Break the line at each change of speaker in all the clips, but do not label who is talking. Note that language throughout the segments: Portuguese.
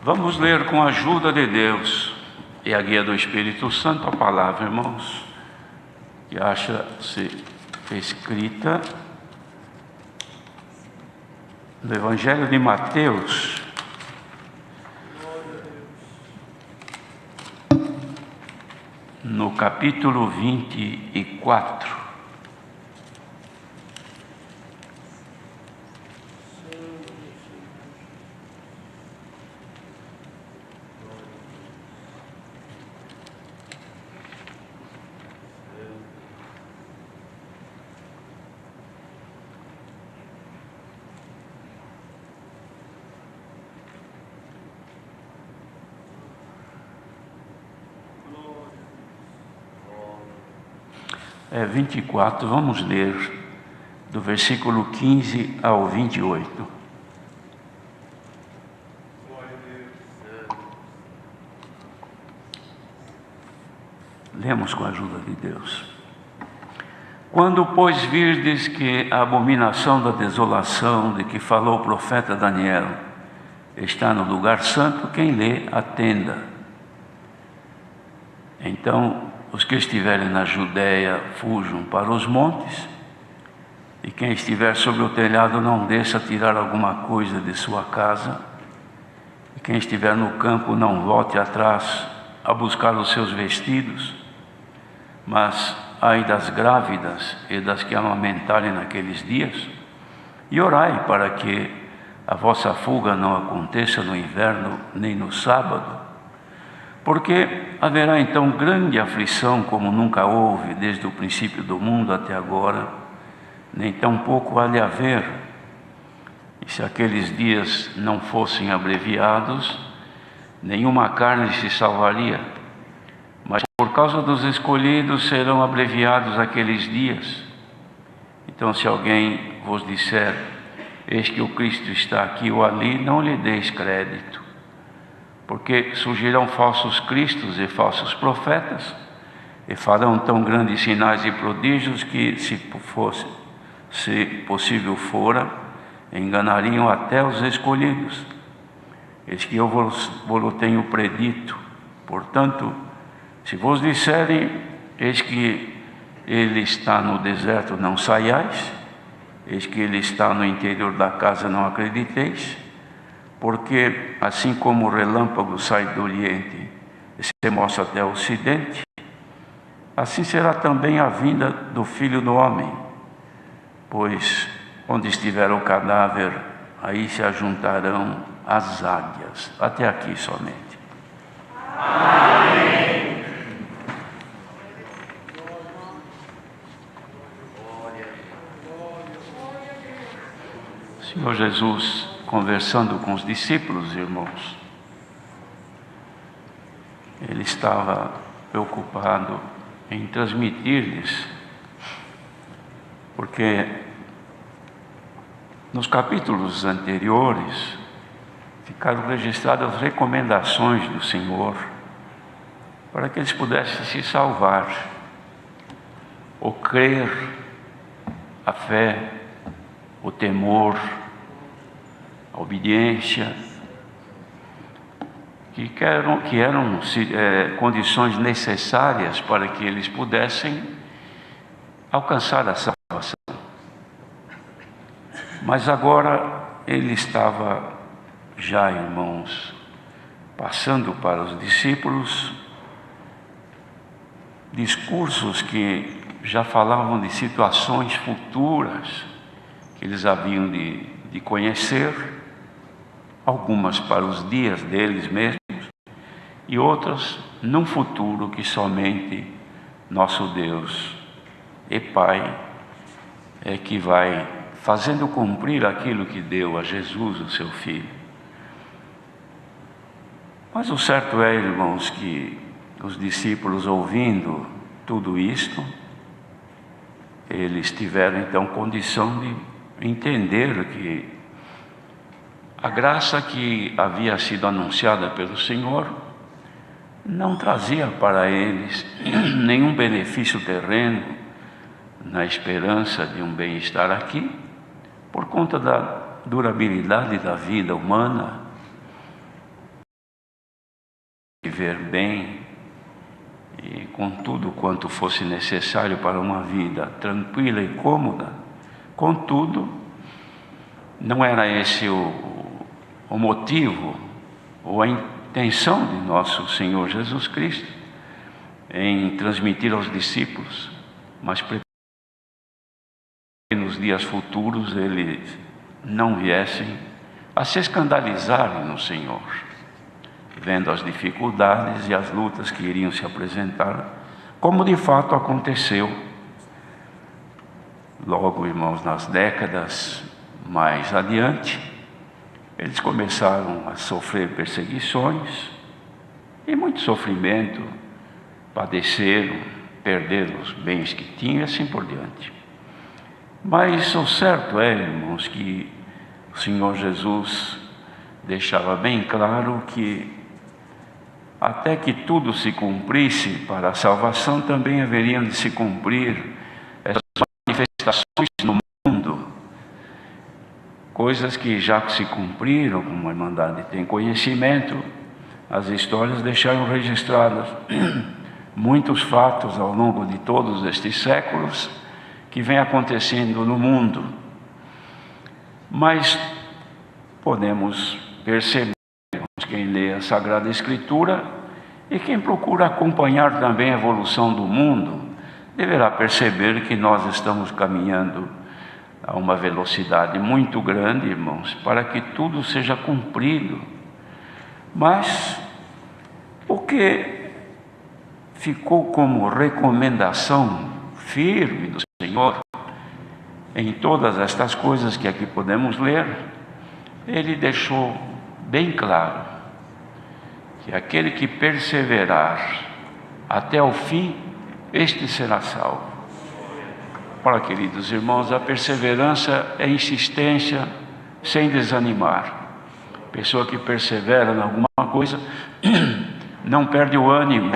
Vamos ler com a ajuda de Deus e a guia do Espírito Santo a palavra, irmãos, que acha-se escrita no Evangelho de Mateus, no capítulo 24. É 24, vamos ler do versículo 15 ao 28. Lemos com a ajuda de Deus. Quando, pois, virdes que a abominação da desolação de que falou o profeta Daniel está no lugar santo, quem lê, atenda. Então, os que estiverem na Judéia fujam para os montes, e quem estiver sobre o telhado não desça a tirar alguma coisa de sua casa, e quem estiver no campo não volte atrás a buscar os seus vestidos, mas ai das grávidas e das que amamentarem naqueles dias, e orai para que a vossa fuga não aconteça no inverno nem no sábado, porque haverá então grande aflição como nunca houve desde o princípio do mundo até agora, nem tampouco há de haver. E se aqueles dias não fossem abreviados, nenhuma carne se salvaria. Mas por causa dos escolhidos serão abreviados aqueles dias. Então, se alguém vos disser, eis que o Cristo está aqui ou ali, não lhe deis crédito. Porque surgirão falsos cristos e falsos profetas, e farão tão grandes sinais e prodígios que, se possível fora, enganariam até os escolhidos. Eis que eu vos tenho predito. Portanto, se vos disserem, eis que ele está no deserto, não saiais, eis que ele está no interior da casa, não acrediteis, porque assim como o relâmpago sai do oriente e se mostra até o ocidente, assim será também a vinda do Filho do Homem. Pois onde estiver o cadáver, aí se ajuntarão as águias. Até aqui somente. Amém. Senhor Jesus, conversando com os discípulos, irmãos, ele estava preocupado em transmitir-lhes, porque nos capítulos anteriores ficaram registradas as recomendações do Senhor para que eles pudessem se salvar, o crer, a fé, o temor, a obediência, que eram condições necessárias para que eles pudessem alcançar a salvação. Mas agora ele estava já, irmãos, passando para os discípulos discursos que já falavam de situações futuras que eles haviam de conhecer, algumas para os dias deles mesmos e outras num futuro que somente nosso Deus e Pai é que vai fazendo cumprir aquilo que deu a Jesus, o seu Filho. Mas o certo é, irmãos, que os discípulos, ouvindo tudo isto, eles tiveram então condição de entender que a graça que havia sido anunciada pelo Senhor não trazia para eles nenhum benefício terreno, na esperança de um bem-estar aqui, por conta da durabilidade da vida humana, viver bem e com tudo quanto fosse necessário para uma vida tranquila e cômoda. Contudo, não era esse o motivo ou a intenção de nosso Senhor Jesus Cristo em transmitir aos discípulos, mas preparar que nos dias futuros eles não viessem a se escandalizarem no Senhor, vendo as dificuldades e as lutas que iriam se apresentar, como de fato aconteceu. Logo, irmãos, nas décadas mais adiante, eles começaram a sofrer perseguições e muito sofrimento, padeceram, perderam os bens que tinham e assim por diante. Mas o certo é, irmãos, que o Senhor Jesus deixava bem claro que até que tudo se cumprisse para a salvação, também haveriam de se cumprir essas manifestações no mundo, coisas que já se cumpriram, como a Irmandade tem conhecimento, as histórias deixaram registradas muitos fatos ao longo de todos estes séculos que vem acontecendo no mundo. Mas podemos perceber, quem lê a Sagrada Escritura e quem procura acompanhar também a evolução do mundo, deverá perceber que nós estamos caminhando a uma velocidade muito grande, irmãos, para que tudo seja cumprido. Mas o que ficou como recomendação firme do Senhor em todas estas coisas que aqui podemos ler, Ele deixou bem claro que aquele que perseverar até o fim, este será salvo. Ora, queridos irmãos, a perseverança é insistência sem desanimar. Pessoa que persevera em alguma coisa não perde o ânimo,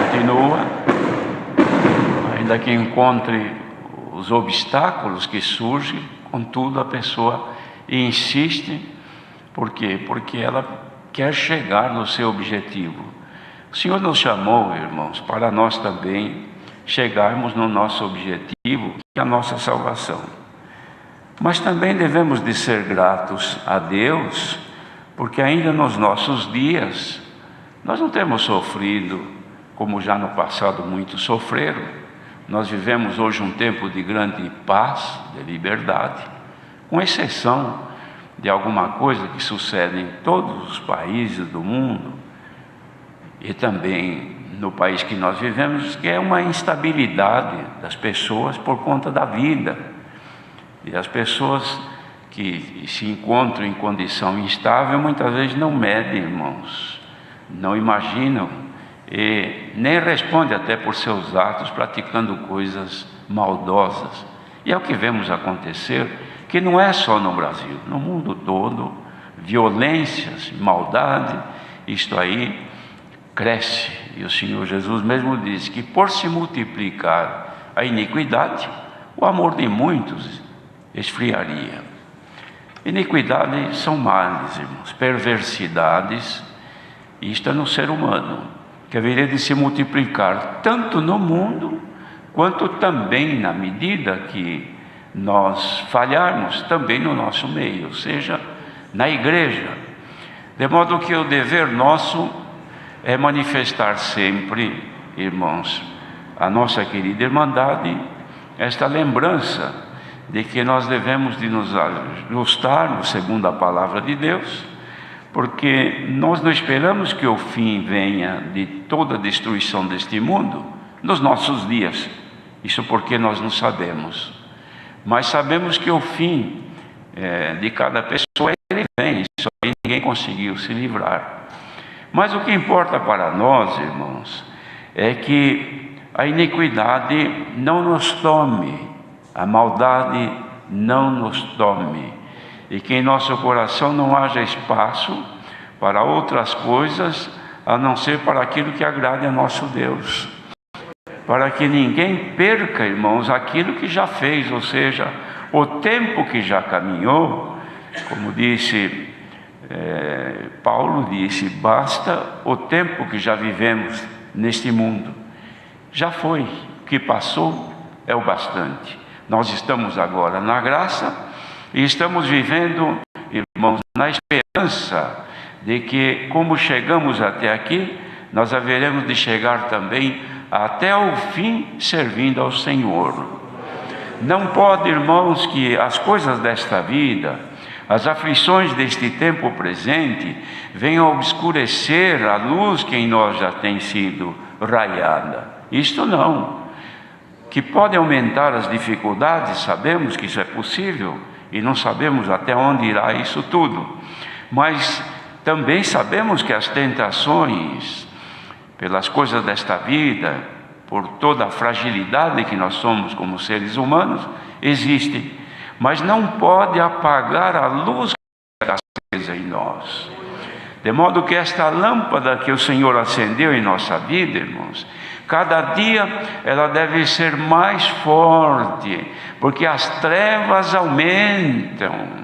continua, ainda que encontre os obstáculos que surgem, contudo a pessoa insiste. Por quê? Porque ela quer chegar no seu objetivo. O Senhor nos chamou, irmãos, para nós também chegarmos no nosso objetivo, que é a nossa salvação. Mas também devemos de ser gratos a Deus, porque ainda nos nossos dias, nós não temos sofrido, como já no passado muitos sofreram. Nós vivemos hoje um tempo de grande paz, de liberdade, com exceção de alguma coisa que sucede em todos os países do mundo, e também no país que nós vivemos, que é uma instabilidade das pessoas por conta da vida. E as pessoas que se encontram em condição instável, muitas vezes não medem, irmãos, não imaginam, e nem respondem até por seus atos, praticando coisas maldosas. E é o que vemos acontecer, que não é só no Brasil, no mundo todo, violências, maldade, isto aí cresce. E o Senhor Jesus mesmo diz que por se multiplicar a iniquidade, o amor de muitos esfriaria. Iniquidade são males, irmãos, perversidades, isto é no ser humano, que haveria de se multiplicar tanto no mundo, quanto também na medida que nós falharmos também no nosso meio, ou seja, na igreja. De modo que o dever nosso é manifestar sempre, irmãos, a nossa querida Irmandade, esta lembrança de que nós devemos de nos ajustar segundo a palavra de Deus, porque nós não esperamos que o fim venha de toda a destruição deste mundo nos nossos dias, isso porque nós não sabemos, mas sabemos que o fim de cada pessoa ele vem, só que ninguém conseguiu se livrar. Mas o que importa para nós, irmãos, é que a iniquidade não nos tome, a maldade não nos tome, e que em nosso coração não haja espaço para outras coisas, a não ser para aquilo que agrade a nosso Deus, para que ninguém perca, irmãos, aquilo que já fez, ou seja, o tempo que já caminhou. Como disse Paulo disse: basta o tempo que já vivemos neste mundo. Já foi, o que passou é o bastante. Nós estamos agora na graça e estamos vivendo, irmãos, na esperança de que, como chegamos até aqui, nós haveremos de chegar também até o fim servindo ao Senhor. Não pode, irmãos, que as coisas desta vida, as aflições deste tempo presente, venham obscurecer a luz que em nós já tem sido raiada. Isto não. Que pode aumentar as dificuldades, sabemos que isso é possível, e não sabemos até onde irá isso tudo. Mas também sabemos que as tentações, pelas coisas desta vida, por toda a fragilidade que nós somos como seres humanos, existem. Mas não pode apagar a luz que está acesa em nós. De modo que esta lâmpada que o Senhor acendeu em nossa vida, irmãos, cada dia ela deve ser mais forte, porque as trevas aumentam.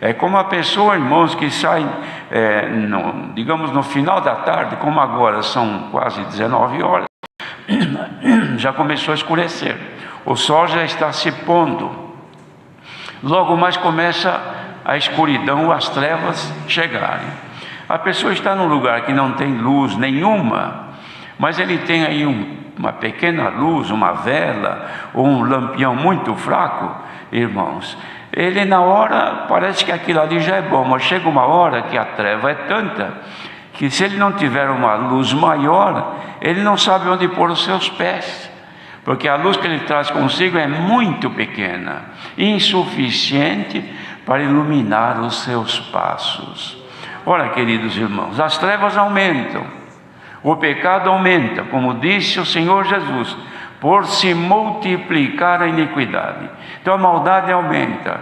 É como a pessoa, irmãos, que sai, digamos, no final da tarde, como agora são quase 19 horas, já começou a escurecer, o sol já está se pondo, logo mais começa a escuridão, as trevas chegarem. A pessoa está num lugar que não tem luz nenhuma, mas ele tem aí uma pequena luz, uma vela, ou um lampião muito fraco, irmãos. Ele na hora, parece que aquilo ali já é bom, mas chega uma hora que a treva é tanta, que se ele não tiver uma luz maior, ele não sabe onde pôr os seus pés, porque a luz que ele traz consigo é muito pequena, insuficiente para iluminar os seus passos. Ora, queridos irmãos, as trevas aumentam, o pecado aumenta, como disse o Senhor Jesus, por se multiplicar a iniquidade. Então a maldade aumenta.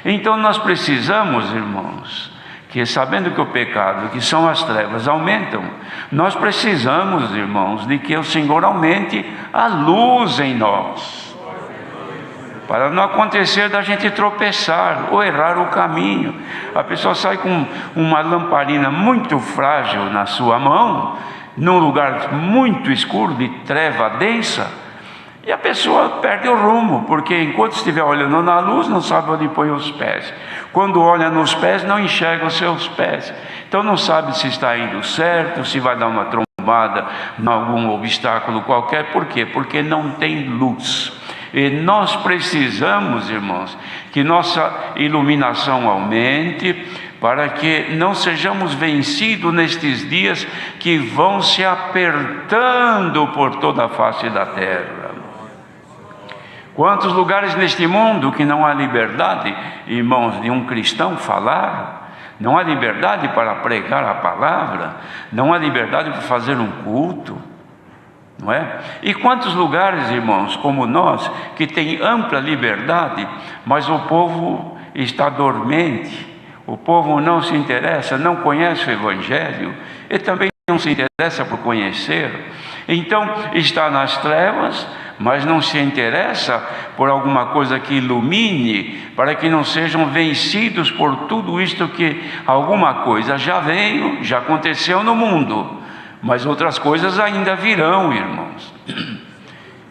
Então nós precisamos, irmãos, que sabendo que o pecado, que são as trevas, aumentam, nós precisamos, irmãos, de que o Senhor aumente a luz em nós, para não acontecer da gente tropeçar ou errar o caminho. A pessoa sai com uma lamparina muito frágil na sua mão, num lugar muito escuro, de treva densa, e a pessoa perde o rumo, porque enquanto estiver olhando na luz, não sabe onde põe os pés. Quando olha nos pés, não enxerga os seus pés. Então não sabe se está indo certo, se vai dar uma trombada em algum obstáculo qualquer. Por quê? Porque não tem luz. E nós precisamos, irmãos, que nossa iluminação aumente, para que não sejamos vencidos nestes dias que vão se apertando por toda a face da terra. Quantos lugares neste mundo que não há liberdade, irmãos, de um cristão falar, não há liberdade para pregar a palavra, não há liberdade para fazer um culto, não é? E quantos lugares, irmãos, como nós, que tem ampla liberdade, mas o povo está dormente, o povo não se interessa, não conhece o Evangelho, e também não se interessa por conhecer, então está nas trevas, mas não se interessa por alguma coisa que ilumine, para que não sejam vencidos por tudo isto que alguma coisa já veio, já aconteceu no mundo, mas outras coisas ainda virão, irmãos.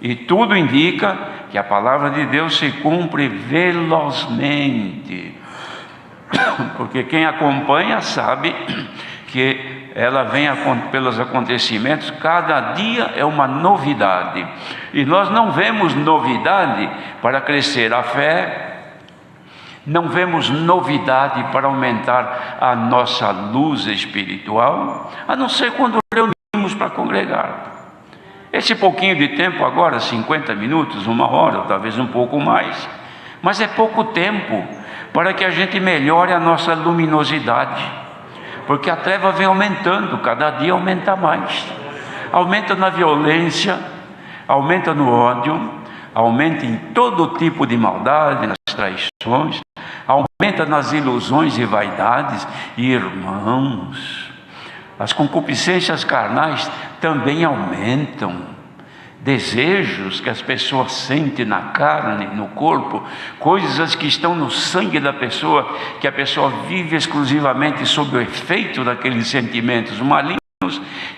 E tudo indica que a palavra de Deus se cumpre velozmente, porque quem acompanha sabe que ela vem pelos acontecimentos, cada dia é uma novidade, e nós não vemos novidade para crescer a fé, não vemos novidade para aumentar a nossa luz espiritual, a não ser quando reunimos para congregar. Esse pouquinho de tempo agora, 50 minutos, 1 hora, ou talvez um pouco mais, mas é pouco tempo para que a gente melhore a nossa luminosidade, porque a treva vem aumentando, cada dia aumenta mais, aumenta na violência, aumenta no ódio, aumenta em todo tipo de maldade, nas traições, aumenta nas ilusões e vaidades. E irmãos, as concupiscências carnais também aumentam. desejos que as pessoas sentem na carne, no corpo, coisas que estão no sangue da pessoa, que a pessoa vive exclusivamente sob o efeito daqueles sentimentos malignos,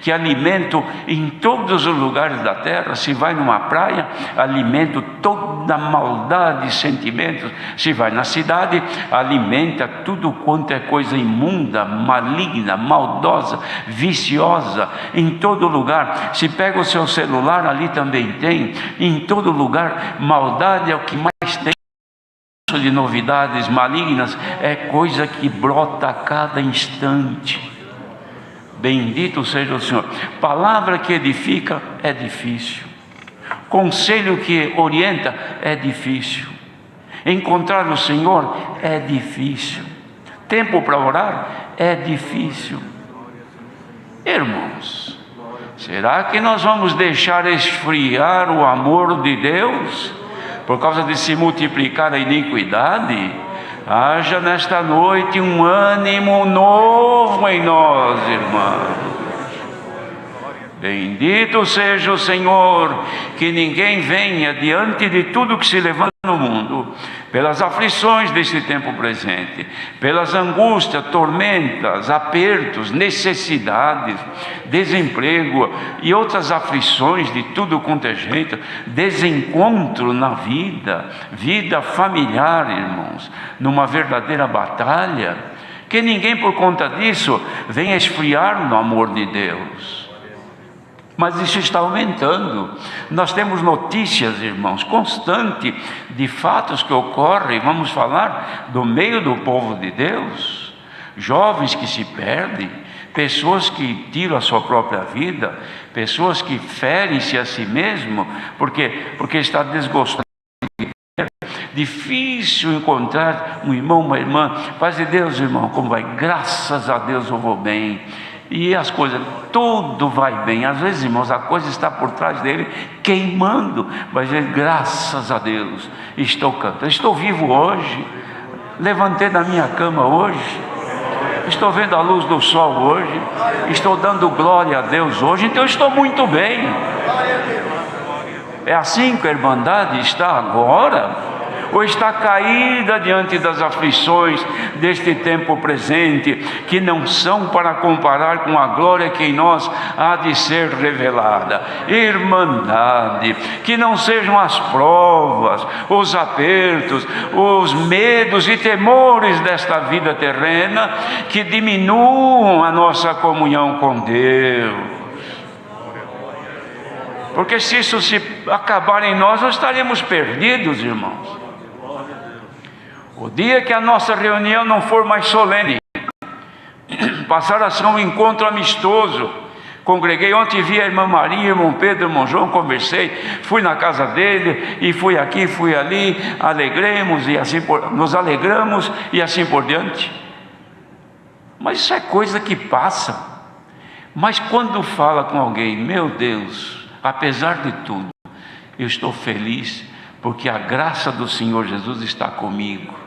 que alimentam em todos os lugares da terra. Se vai numa praia, alimenta toda a maldade de sentimentos. Se vai na cidade, alimenta tudo quanto é coisa imunda, maligna, maldosa, viciosa, em todo lugar. Se pega o seu celular, ali também tem, em todo lugar. Maldade é o que mais tem de novidades malignas, é coisa que brota a cada instante. Bendito seja o Senhor. Palavra que edifica é difícil. Conselho que orienta é difícil. Encontrar o Senhor é difícil. Tempo para orar é difícil. Irmãos, será que nós vamos deixar esfriar o amor de Deus por causa de se multiplicar a iniquidade? Haja nesta noite um ânimo novo em nós, irmãos. Bendito seja o Senhor, que ninguém venha diante de tudo que se levanta no mundo, pelas aflições deste tempo presente, pelas angústias, tormentas, apertos, necessidades, desemprego e outras aflições de tudo quanto é jeito, desencontro na vida familiar, irmãos, numa verdadeira batalha, que ninguém por conta disso venha esfriar no amor de Deus. Mas isso está aumentando. Nós temos notícias, irmãos, constantes de fatos que ocorrem. Vamos falar do meio do povo de Deus. Jovens que se perdem, pessoas que tiram a sua própria vida, pessoas que ferem-se a si mesmo, porque está desgostado. Difícil encontrar um irmão, uma irmã. Paz de Deus, irmão, como vai? Graças a Deus eu vou bem. E as coisas, tudo vai bem. Às vezes, irmãos, a coisa está por trás dele queimando, mas ele, graças a Deus, estou cantando, estou vivo hoje, levantei da minha cama hoje, estou vendo a luz do sol hoje, estou dando glória a Deus hoje, então eu estou muito bem. É assim que a Irmandade está agora? Ou está caída diante das aflições deste tempo presente, que não são para comparar com a glória que em nós há de ser revelada? Irmandade, que não sejam as provas, os apertos, os medos e temores desta vida terrena que diminuam a nossa comunhão com Deus. Porque se isso se acabar em nós estaremos perdidos, irmãos. O dia que a nossa reunião não for mais solene, passar a ser um encontro amistoso. Congreguei ontem, vi a irmã Maria, irmão Pedro, irmão João, conversei, fui na casa dele, e fui aqui, fui ali, nos alegramos e assim por diante. Mas isso é coisa que passa. Mas quando fala com alguém, meu Deus, apesar de tudo, eu estou feliz, porque a graça do Senhor Jesus está comigo.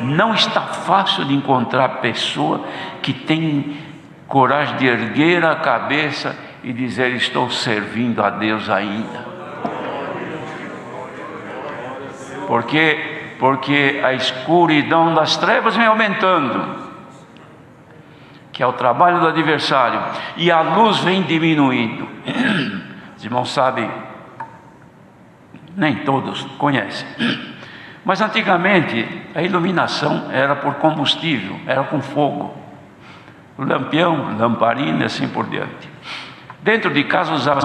Não está fácil de encontrar pessoa que tem coragem de erguer a cabeça e dizer: estou servindo a Deus ainda. Porque a escuridão das trevas vem aumentando, que é o trabalho do adversário, e a luz vem diminuindo. Os irmãos sabem, nem todos conhecem, mas antigamente a iluminação era por combustível, era com fogo, lampião, lamparina e assim por diante. Dentro de casa usava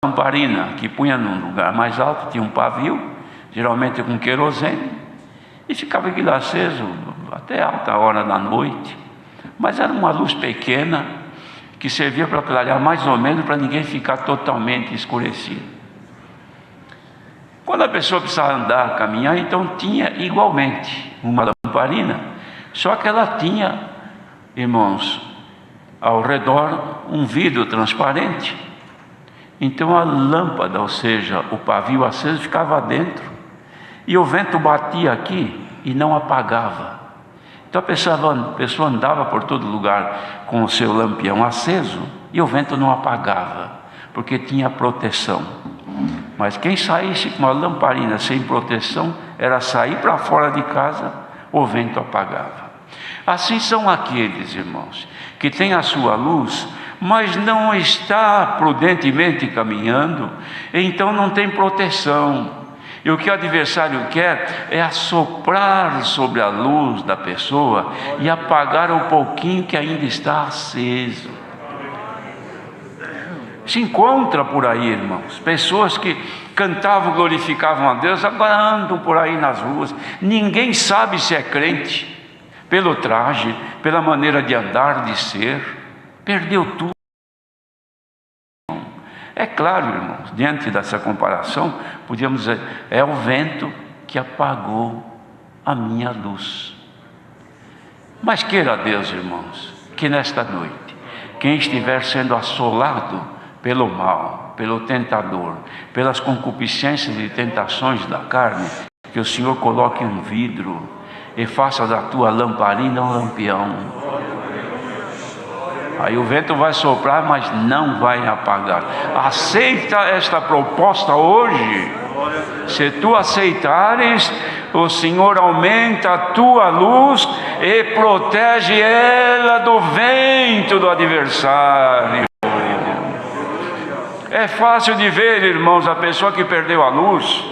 lamparina, que punha num lugar mais alto, tinha um pavio, geralmente com querosene, e ficava aquilo aceso até alta hora da noite. Mas era uma luz pequena, que servia para clarear mais ou menos, para ninguém ficar totalmente escurecido. Quando a pessoa precisava andar, caminhar, então tinha igualmente uma lamparina, só que ela tinha, irmãos, ao redor um vidro transparente. Então a lâmpada, ou seja, o pavio aceso, ficava dentro, e o vento batia aqui e não apagava. Então a pessoa andava por todo lugar com o seu lampião aceso e o vento não apagava. porque tinha proteção. Mas quem saísse com uma lamparina sem proteção, era sair para fora de casa, o vento apagava. Assim são aqueles, irmãos, que têm a sua luz, mas não está prudentemente caminhando, então não tem proteção. E o que o adversário quer é assoprar sobre a luz da pessoa e apagar o pouquinho que ainda está aceso. Se encontra por aí, irmãos, pessoas que cantavam, glorificavam a Deus, agora andam por aí nas ruas. Ninguém sabe se é crente, pelo traje, pela maneira de andar, de ser. Perdeu tudo. É claro, irmãos, diante dessa comparação, podíamos dizer, é o vento que apagou a minha luz. Mas queira Deus, irmãos, que nesta noite, quem estiver sendo assolado pelo mal, pelo tentador, pelas concupiscências e tentações da carne, que o Senhor coloque um vidro e faça da tua lamparina um lampião. Aí o vento vai soprar, mas não vai apagar. Aceita esta proposta hoje. Se tu aceitares, o Senhor aumenta a tua luz e protege ela do vento do adversário. É fácil de ver, irmãos, a pessoa que perdeu a luz,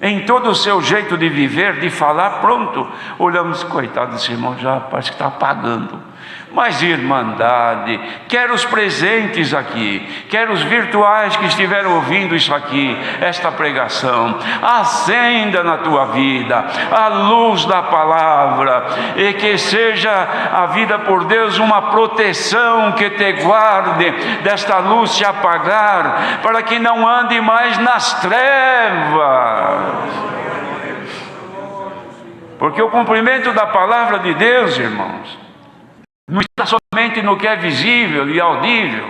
em todo o seu jeito de viver, de falar, pronto, olhamos, coitado desse irmão, já parece que está apagando. Mas irmandade, quer os presentes aqui, quer os virtuais que estiveram ouvindo isso aqui, esta pregação, acenda na tua vida a luz da palavra, e que seja a vida por Deus uma proteção que te guarde desta luz se apagar, para que não ande mais nas trevas. Porque o cumprimento da palavra de Deus, irmãos, não está somente no que é visível e audível,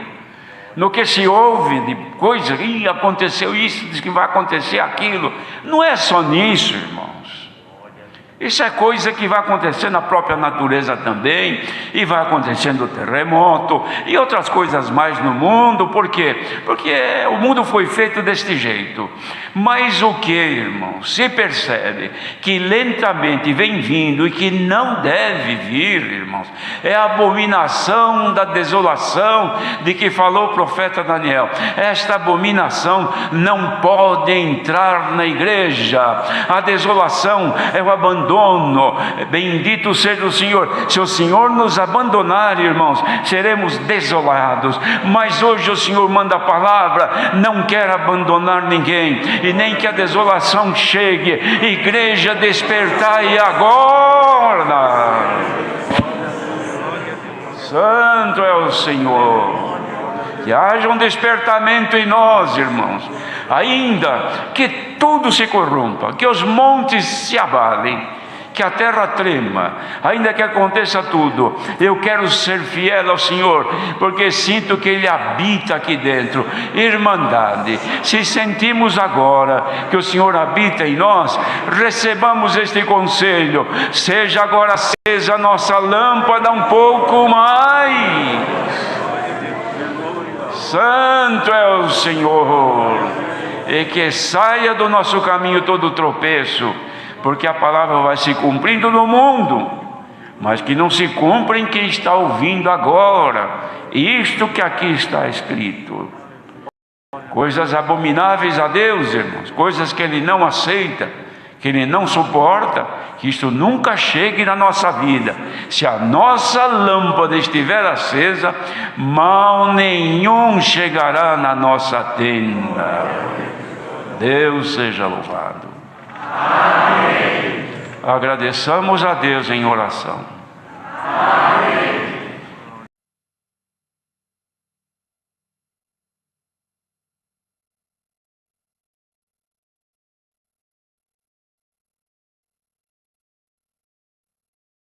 no que se ouve de coisas, e aconteceu isso, diz que vai acontecer aquilo. Não é só nisso, irmãos. Isso é coisa que vai acontecer na própria natureza também, e vai acontecendo terremoto e outras coisas mais no mundo. Por quê? Porque o mundo foi feito deste jeito. Mas o que, irmão? Se percebe que lentamente vem vindo e que não deve vir, irmãos, é a abominação da desolação de que falou o profeta Daniel. Esta abominação não pode entrar na igreja. A desolação é o abandono. Bendito seja o Senhor. Se o Senhor nos abandonar, irmãos, seremos desolados. Mas hoje o Senhor manda a palavra, não quer abandonar ninguém, e nem que a desolação chegue. Igreja, despertai agora. Santo é o Senhor. Que haja um despertamento em nós, irmãos, ainda que tudo se corrompa, que os montes se abalem, que a terra trema, ainda que aconteça tudo, eu quero ser fiel ao Senhor, porque sinto que Ele habita aqui dentro. Irmandade, se sentimos agora que o Senhor habita em nós, recebamos este conselho: seja agora acesa a nossa lâmpada um pouco mais. Santo é o Senhor, e que saia do nosso caminho todo tropeço, porque a palavra vai se cumprindo no mundo, mas que não se cumpra em quem está ouvindo agora. Isto que aqui está escrito, coisas abomináveis a Deus, irmãos, coisas que Ele não aceita, que Ele não suporta, que isto nunca chegue na nossa vida. Se a nossa lâmpada estiver acesa, mal nenhum chegará na nossa tenda. Deus seja louvado. Amém. Agradeçamos a Deus em oração.